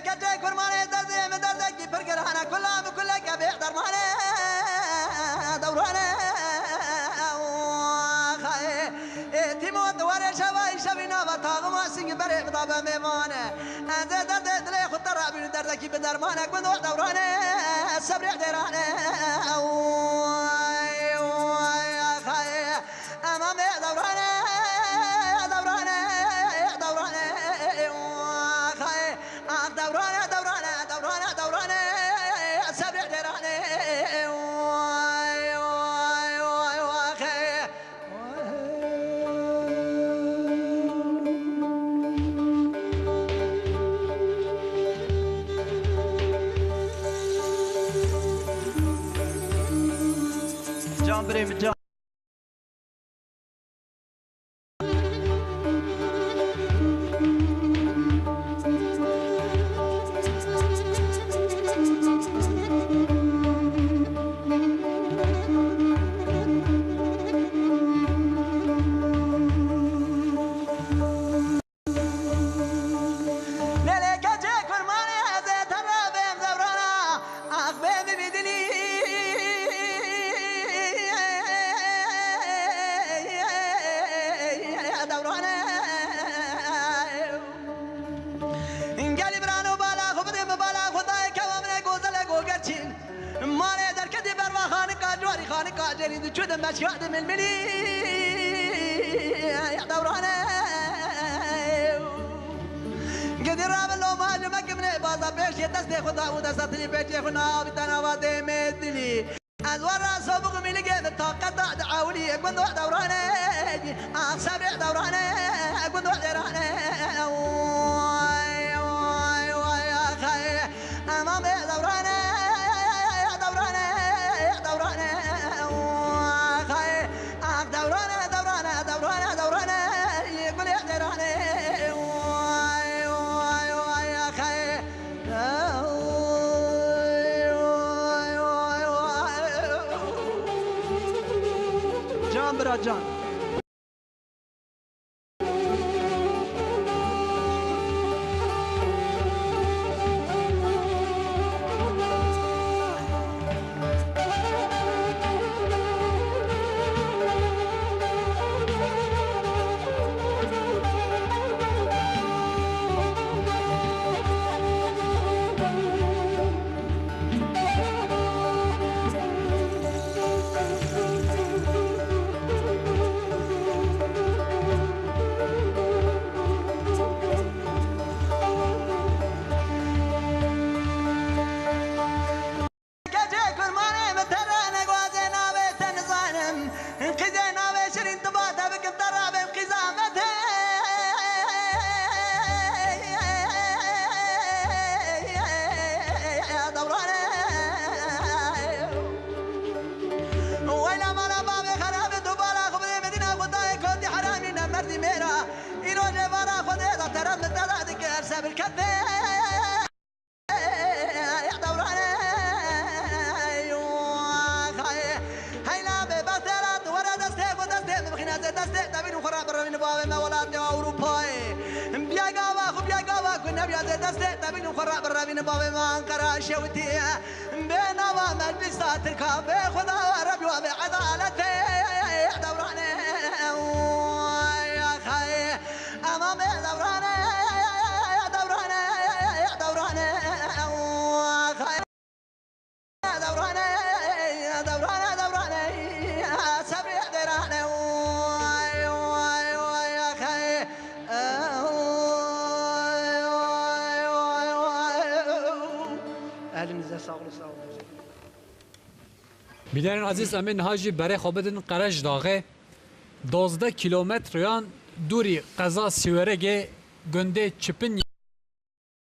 كتي كرمانه درد من دردك برقرانه كلها بكل كبيع درمانه دورانه تيموت ورا شواي شبينا بطاغما سنگ بري بطابا ميمانه انت درد دلي خد ترابي دردك بدرمانه كن دورانه صبر ديرانه امامي دورانه دورانه دورانه دورانه دورانه دورانه دورانه صبر ديرانه جان بريم جان جريد جود مشهد من الملي يا دورانه قدر راب لو ما جمك من بازا بيش يدس خدا ودستني بيت خنا بتناوات مدلي ازور صبغ من لقيت الطاقه دعاولي كنت دورانه سبع دورانه كنت دورانه يا خي امامي دورانه دورانه دورانه دورانه دورانه دورانه دورانه يقول يا دورانه يا خي جان برا جان بالكذب يا دورانه هيلا ببطلات ورا دستك ودستك بخنا دستك تبين وخراب الرمين باب ما ولات اوروباي بياغا خو بياغا كنا بيا دستك تبين وخراب الرمين باب ما انقرا شوتي بينا ومجلسات الكافي خدا ربي وبعدالته يا دورانه يا خي امامي دورانه بیدارین عزیز امین هاجی برای خوابدن قرش داغه 12 کیلومتر یان دوری قضا سیورگه گنده چپن